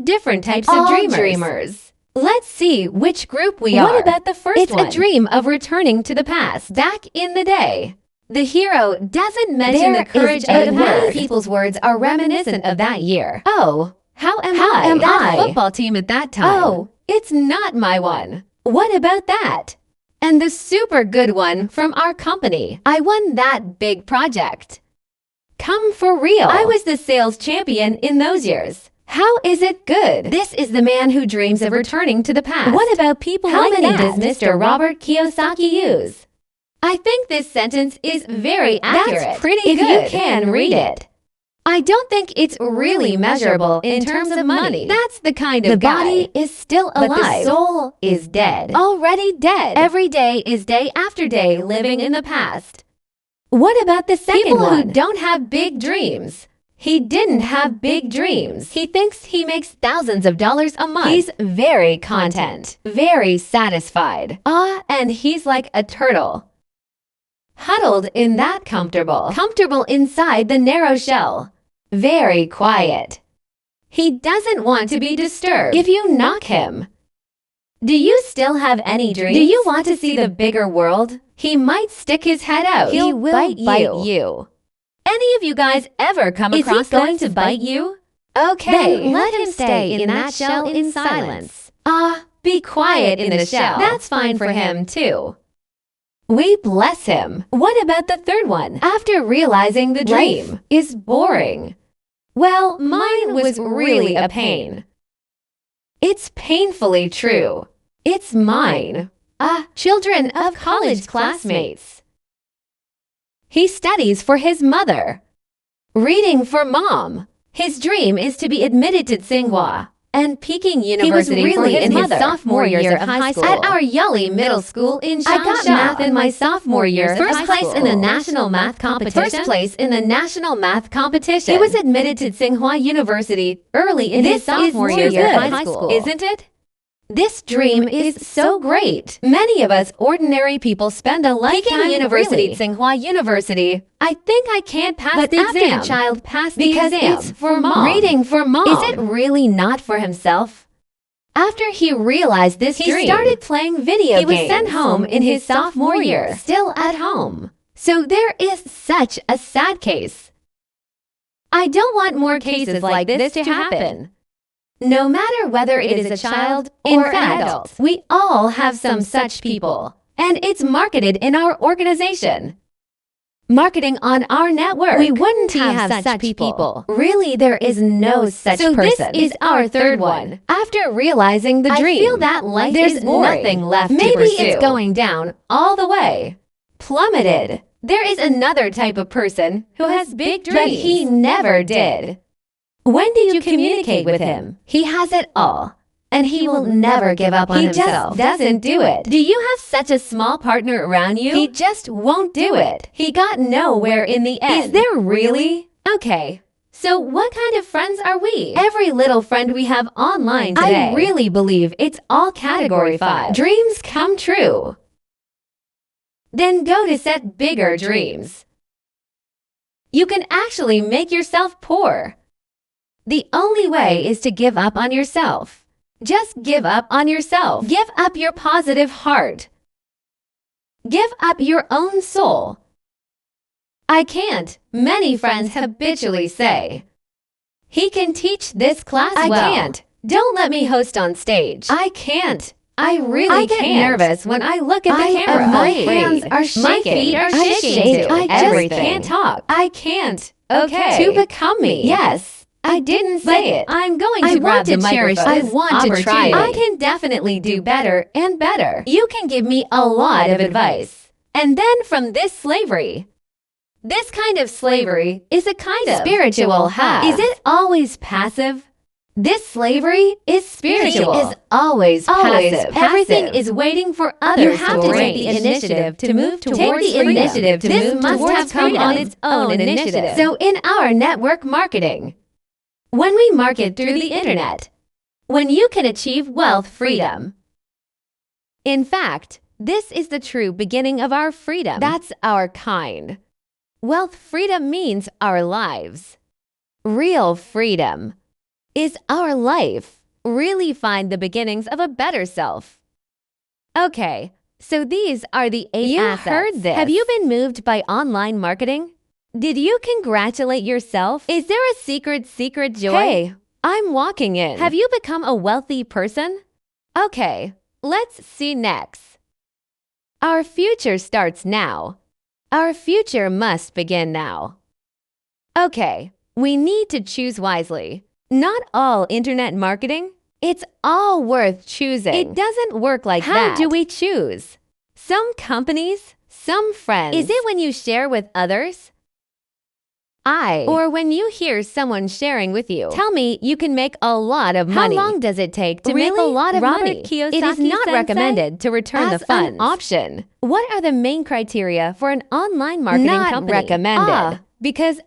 different types of dreamers. Let's see which group we are. What about the first one? It's a dream of returning to the past, back in the day. The hero doesn't mention the courage of the many people's words are reminiscent of that year. Oh, how am I? That football team at that time. Oh, it's not my one. What about that? And the super good one from our company. I won that big project. Come for real. I was the sales champion in those years. How is it good? This is the man who dreams of returning to the past. What about people like that? How many does Mr. Robert Kiyosaki use? I think this sentence is very accurate. That's pretty good. If you can read it. I don't think it's really measurable in terms of money. That's the kind of guy. The body is still alive, but the soul is dead. Already dead. Every day is day after day living in the past. What about the second one? People who don't have big dreams. He didn't have big dreams. He thinks he makes thousands of dollars a month. He's very content, very satisfied. And he's like a turtle. Huddled in that comfortable inside the narrow shell. Very quiet. He doesn't want to be disturbed if you knock him. Do you still have any dreams? Do you want to see the bigger world? He might stick his head out. He will bite you. Any of you guys ever come across this? Is he going to bite you? Okay, then let him stay in that shell in silence. Be quiet in the shell. That's fine for him too. We bless him. What about the third one? After realizing the dream is boring. Well, mine was really a pain. It's painfully true. It's mine. Children of college classmates. He studies for his mother. Reading for mom. His dream is to be admitted to Tsinghua and Peking University. He was really in his sophomore year of high school. At our Yali Middle School in Changsha. I got math in my sophomore year. First place in the national math competition. First place in the national math competition. He was admitted to Tsinghua University early in his sophomore year of high school. Isn't it? This dream is so great. Many of us ordinary people spend a lifetime Peking University, Tsinghua University. I think I can't pass the exam. After the child passed the exam, it's for mom. Reading for mom. Is it really not for himself? After he realized this dream, he started playing video games. He was sent home in his sophomore year, still at home. So there is such a sad case. I don't want more cases like this to happen. No matter whether it is a child or an adult, we all have some such people, and it's marketed in our organization. Marketing on our network. We wouldn't have such people. Really, there is no such person. So this is our third one. After realizing the dream, I feel that life is boring. Nothing left to pursue. Maybe it's going down all the way. Plummeted. There is another type of person who has big dreams, but he never did. When did you communicate with him? He has it all, and he will never give up on himself. He just doesn't do it. Do you have such a small partner around you? He just won't do it. He got nowhere in the end. Is there really? Okay, so what kind of friends are we? Every little friend we have online today. I really believe it's all category 5. Dreams come true. Then go to set bigger dreams. You can actually make yourself poor. The only way is to give up on yourself. Just give up on yourself. Give up your positive heart. Give up your own soul. I can't, many friends habitually say. He can teach this class well. I can't. Don't let me host on stage. I can't. I really get nervous when I look at the camera. My hands are shaking. My feet are shaking. I just can't talk. I can't. Okay. To become me. Yes. I didn't say it. I'm going to grab the microphone. I want to try it. I can definitely do better and better. You can give me a lot of advice. And then from this slavery. This kind of slavery is a kind of spiritual half. Is it always passive? This slavery is spiritual. He is always passive. Everything is waiting for others. You have to take the initiative to move towards freedom. Take the initiative to move towards freedom. This must have come on its own initiative. So in our network marketing, when we market through the internet, when you can achieve wealth freedom. In fact, this is the true beginning of our freedom. That's our kind. Wealth freedom means our lives. Real freedom is our life. Really find the beginnings of a better self. Okay, So these are the 8 assets. You heard this. Have you been moved by online marketing? Did you congratulate yourself? Is there a secret joy? Hey, I'm walking in. Have you become a wealthy person? Okay, let's see next. Our future starts now. Our future must begin now. Okay, we need to choose wisely. Not all internet marketing. It's all worth choosing. It doesn't work like that. How do we choose? Some companies, some friends. Is it when you share with others? Or when you hear someone sharing with you. Tell me you can make a lot of money. How long does it take to make a lot of money? It is not recommended to return the funds. An option. What are the main criteria for an online marketing company? Not recommended. Because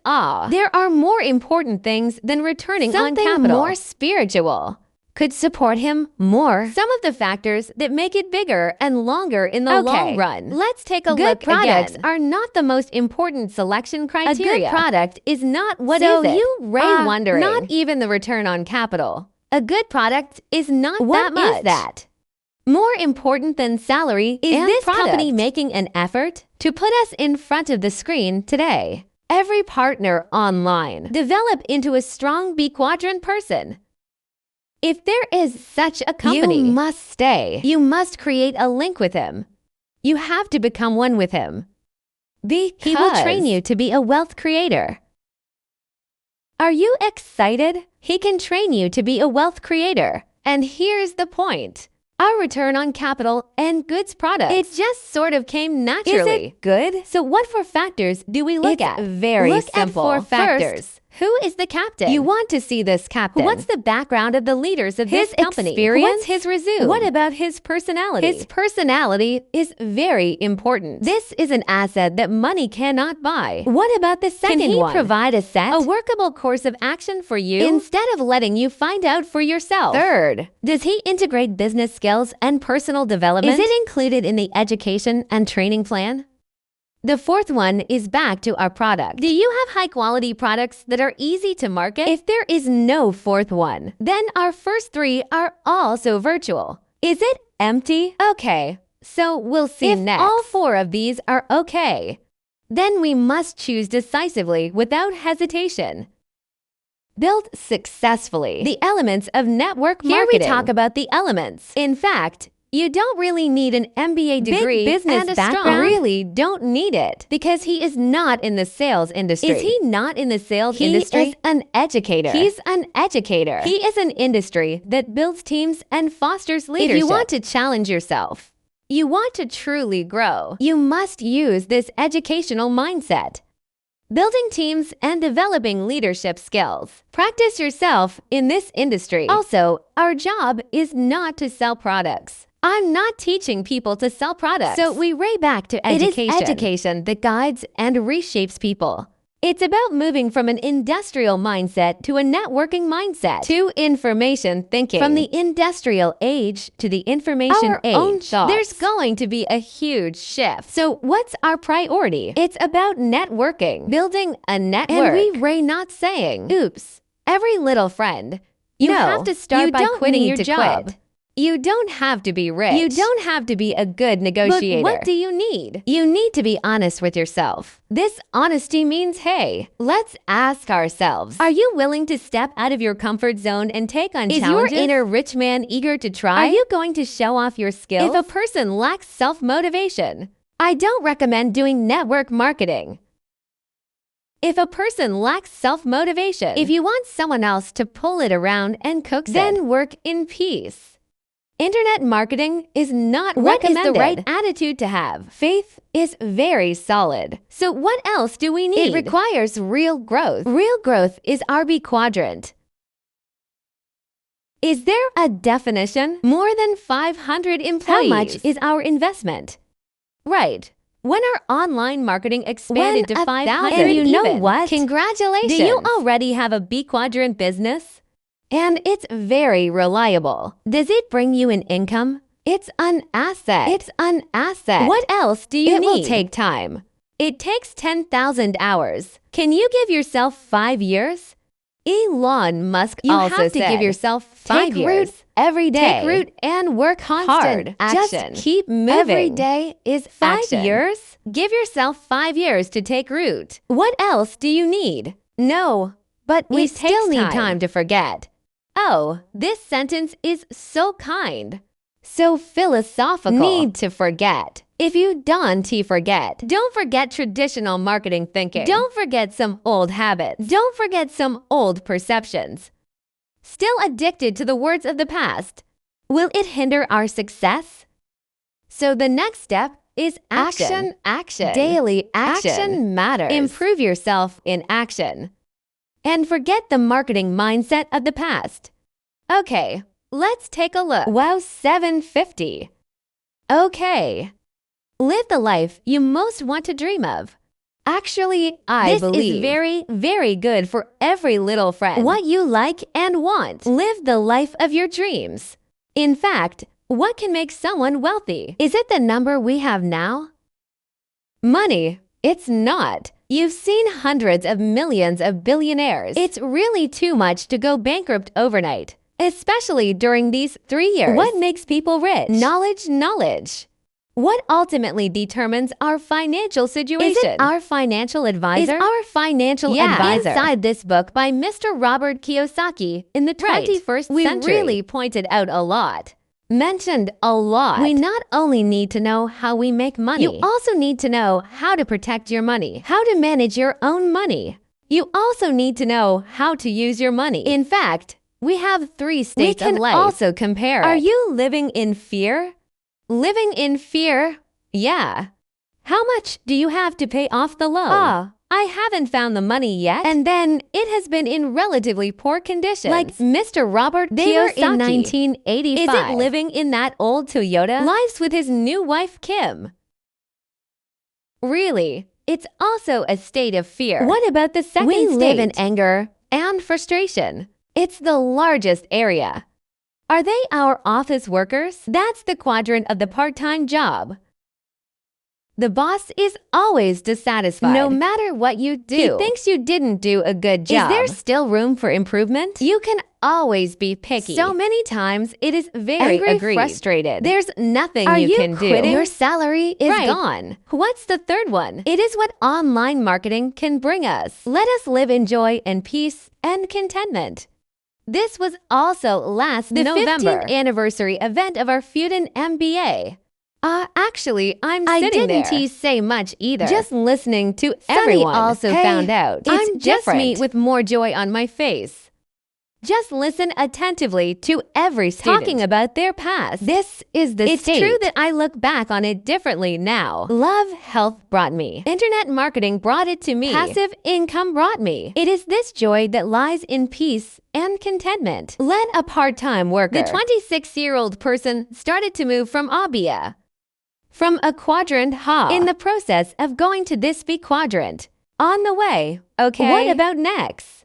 there are more important things than returning on capital. Something more spiritual could support him more. Some of the factors that make it bigger and longer in the long run. Let's take a look. Good products are not the most important selection criteria. A good product is not what is it. So you wondering. Not even the return on capital. A good product is not that much. What is that? More important than salary is this company making an effort to put us in front of the screen today. Every partner online develop into a strong B quadrant person. If there is such a company, you must stay. You must create a link with him. You have to become one with him. Because he will train you to be a wealth creator. Are you excited? He can train you to be a wealth creator. And here's the point. Our return on capital and goods products. It just sort of came naturally. Is it good? So what 4 factors do we look at? Very simple. Look at 4 factors. First, who is the captain? You want to see this captain. What's the background of the leaders of this company? Experience? What's his resume? What about his personality? His personality is very important. This is an asset that money cannot buy. What about the second one? Can he provide a set? A workable course of action for you instead of letting you find out for yourself? Third, does he integrate business skills and personal development? Is it included in the education and training plan? The 4th one is back to our product. Do you have high-quality products that are easy to market? If there is no 4th one, then our first 3 are also virtual. Is it empty? Okay, so we'll see next. If all 4 of these are okay, then we must choose decisively without hesitation. Build successfully the elements of network marketing. Here we talk about the elements. In fact, you don't really need an MBA degree business and background. Really don't need it because he is not in the sales industry. Is he not in the sales industry? He is an educator. He's an educator. He is an industry that builds teams and fosters leadership. If you want to challenge yourself, you want to truly grow, you must use this educational mindset. Building teams and developing leadership skills. Practice yourself in this industry. Also, our job is not to sell products. I'm not teaching people to sell products. So we right back to education. It is education that guides and reshapes people. It's about moving from an industrial mindset to a networking mindset, to information thinking. From the industrial age to the information age. Own thoughts. There's going to be a huge shift. So what's our priority? It's about networking, building a network. And we Ray not saying, oops, every little friend. You have to start by quitting your job. You don't have to be rich. You don't have to be a good negotiator. But what do you need? You need to be honest with yourself. This honesty means, hey, let's ask ourselves, are you willing to step out of your comfort zone and take on challenges? Is your inner rich man eager to try? Are you going to show off your skills? If a person lacks self-motivation, I don't recommend doing network marketing. If a person lacks self-motivation, if you want someone else to pull it around and coax it, then work in peace. Internet marketing is not recommended. What is the right attitude to have? Faith is very solid. So what else do we need? It requires real growth. Real growth is our B quadrant. Is there a definition? More than 500 employees. How much is our investment? Right. When our online marketing expanded to 500, and you know what? Congratulations. Do you already have a B quadrant business? And it's very reliable. Does it bring you an income? It's an asset. It's an asset. What else do you need? It will take time. It takes 10,000 hours. Can you give yourself 5 years? Elon Musk also said, you have to give yourself 5 years. every day. Take root and work hard. Action. Just keep moving. Every day is 5 years? Give yourself 5 years to take root. What else do you need? No, but we still need time to forget. Oh, this sentence is so kind. So philosophical. Need to forget. If you don't forget, don't forget traditional marketing thinking. Don't forget some old habits. Don't forget some old perceptions. Still addicted to the words of the past? Will it hinder our success? So the next step is action. Action. Daily action. Action matters. Improve yourself in action. And forget the marketing mindset of the past. Okay, let's take a look. Wow, 750. Okay. Live the life you most want to dream of. Actually, I believe this is very, very good for every little friend. What you like and want. Live the life of your dreams. In fact, what can make someone wealthy? Is it the number we have now? Money. It's not. You've seen hundreds of millions of billionaires. It's really too much to go bankrupt overnight, especially during these 3 years. What makes people rich? Knowledge. What ultimately determines our financial situation? Is it our financial advisor? Is our financial advisor. Inside this book by Mr. Robert Kiyosaki in the 21st century, we really pointed out a lot. Mentioned a lot. We not only need to know how we make money, you also need to know how to protect your money, how to manage your own money. You also need to know how to use your money. In fact, we have 3 states of life. We can also compare. Are you living in fear? Living in fear? Yeah. How much do you have to pay off the loan? I haven't found the money yet. And then it has been in relatively poor condition. Like Mr. Robert Kiyosaki. In 1985. Is it living in that old Toyota? Lives with his new wife, Kim. Really, it's also a state of fear. What about the second state? We live in anger and frustration. It's the largest area. Are they our office workers? That's the quadrant of the part-time job. The boss is always dissatisfied. No matter what you do, he thinks you didn't do a good job. Is there still room for improvement? You can always be picky. So many times it is very angry, frustrated. There's nothing you can do. Your salary is gone. What's the third one? It is what online marketing can bring us. Let us live in joy and peace and contentment. This was also last November, 15th anniversary event of our Hunan MBA. Actually, I'm sitting there. I didn't say much either. Just listening to everyone. Also found out. It's just me with more joy on my face. Just listen attentively to every student talking about their past. This is the state. It's true that I look back on it differently now. Love, health brought me. Internet marketing brought it to me. Passive income brought me. It is this joy that lies in peace and contentment. Let a part-time worker. The 26-year-old person started to move from Abia. From a quadrant in the process of going to this B quadrant. On the way, okay? What about next?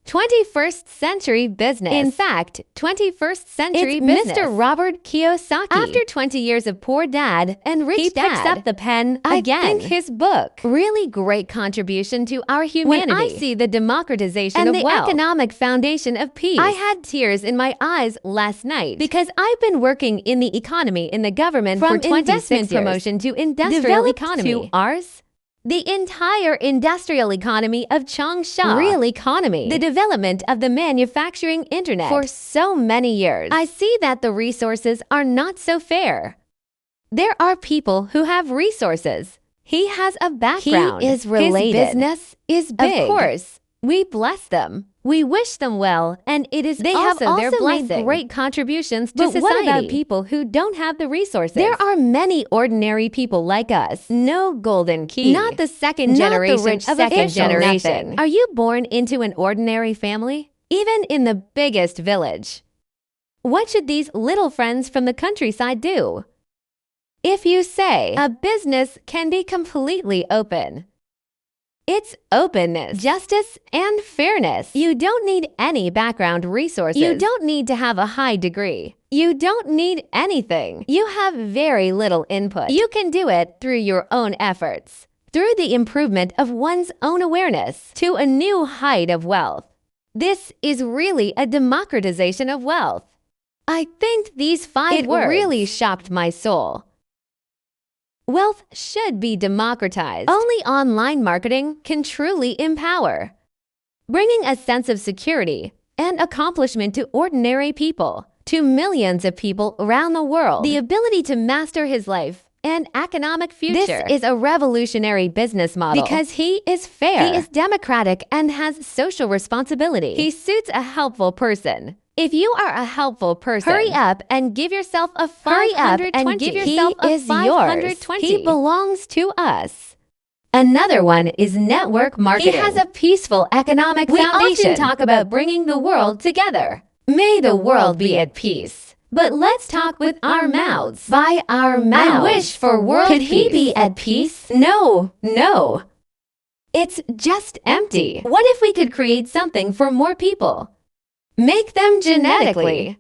21st century business. In fact, 21st century business. Mr. Robert Kiyosaki. After 20 years of poor dad and rich dad, he picks up the pen again. I think his book. Really great contribution to our humanity. When I see the democratization of wealth and the economic foundation of peace, I had tears in my eyes last night because I've been working in the economy in the government for 26 years. Promotion to industrial economy. To ours. The entire industrial economy of Changsha. Real economy. The development of the manufacturing internet. For so many years, I see that the resources are not so fair. There are people who have resources. He has a background. He is related. His business is big. Of course, we bless them. We wish them well, and it is they also have their blessing. Made great contributions to society. What about people who don't have the resources? There are many ordinary people like us. No golden key. Not the second generation the rich of second generation. Nothing. Are you born into an ordinary family? Even in the biggest village. What should these little friends from the countryside do? If you say a business can be completely open, it's openness, justice, and fairness. You don't need any background resources. You don't need to have a high degree. You don't need anything. You have very little input. You can do it through your own efforts, through the improvement of one's own awareness to a new height of wealth. This is really a democratization of wealth. I think these 5 words really shocked my soul. Wealth should be democratized. Only online marketing can truly empower, bringing a sense of security and accomplishment to ordinary people, to millions of people around the world. The ability to master his life and economic future. This is a revolutionary business model because he is fair, he is democratic, and has social responsibility. He suits a helpful person. If you are a helpful person, hurry up and give yourself a 520. He is yours. He belongs to us. Another one is network marketing. He has a peaceful economic foundation. We often talk about bringing the world together. May the world be at peace. But let's talk with our mouths. By our mouths. I wish for world peace. Could he be at peace? No. It's just empty. What if we could create something for more people? Make them genetically.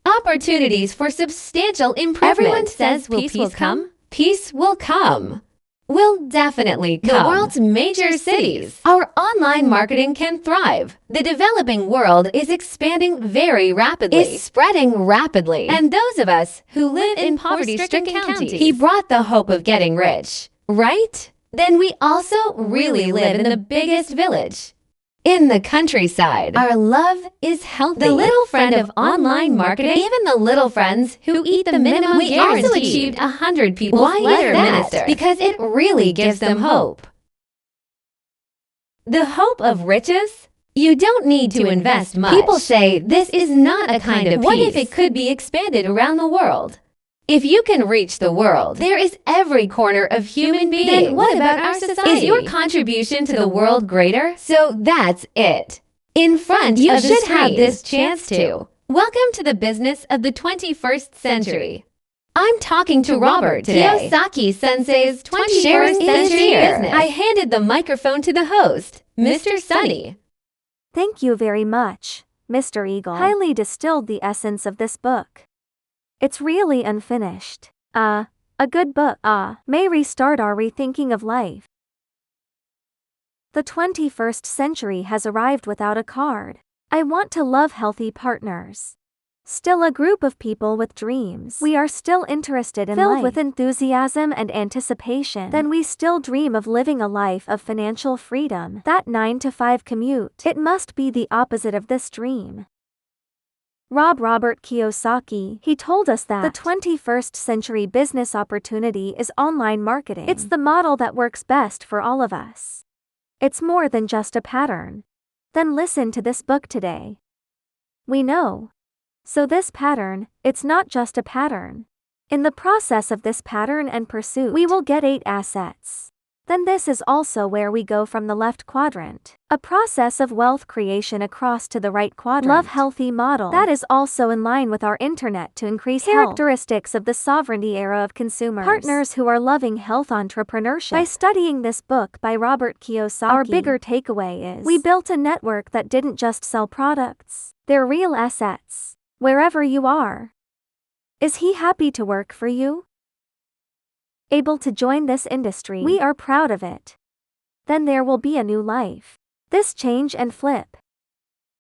Opportunities for substantial improvement. Everyone says peace will come. Peace will come. Will definitely come. The world's major cities. Our online marketing can thrive. The developing world is expanding very rapidly. Is spreading rapidly. And those of us who live in poverty-stricken counties. He brought the hope of getting rich, right? Then we also really live in the biggest village. In the countryside, our love is healthy. The little friend of online marketing, even the little friends who eat the minimum guarantee. We also achieved 100 people's letter minister because it really gives them hope. The hope of riches? You don't need to invest much. People say this is not a kind of peace. What if it could be expanded around the world? If you can reach the world, there is every corner of human beings. Then what about our society? Is your contribution to the world greater? So that's it. In front you of the screen. You should have this chance to. Welcome to the business of the 21st century. I'm talking to Robert today. Kiyosaki-sensei's 21st century business. I handed the microphone to the host, Mr. Sunny. Thank you very much, Mr. Eagle. Highly distilled the essence of this book. It's really unfinished. A good book. May restart our rethinking of life. The 21st century has arrived without a card. I want to love healthy partners. Still a group of people with dreams. We are still interested in life. Filled with enthusiasm and anticipation. Then we still dream of living a life of financial freedom. That 9-to-5 commute. It must be the opposite of this dream. Robert Kiyosaki, he told us that the 21st century business opportunity is online marketing. It's the model that works best for all of us. It's more than just a pattern. Then listen to this book today. We know. So this pattern, it's not just a pattern. In the process of this pattern and pursuit, we will get 8 assets. Then this is also where we go from the left quadrant. A process of wealth creation across to the right quadrant. Love healthy model. That is also in line with our internet to increase characteristics of the sovereignty era of consumers. Partners who are loving health entrepreneurship. By studying this book by Robert Kiyosaki, our bigger takeaway is we built a network that didn't just sell products. They're real assets. Wherever you are. Is he happy to work for you? Able to join this industry? We are proud of it. Then there will be a new life. This change and flip.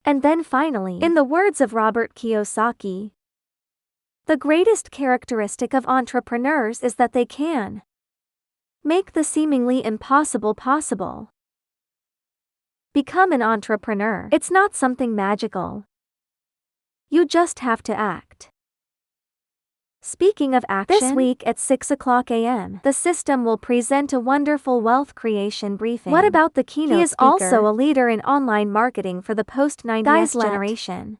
And then finally, in the words of Robert Kiyosaki, the greatest characteristic of entrepreneurs is that they can make the seemingly impossible possible. Become an entrepreneur. It's not something magical. You just have to act. Speaking of action, this week at 6:00 a.m., the system will present a wonderful wealth creation briefing. What about the keynote speaker? He is also a leader in online marketing for the post-90s generation.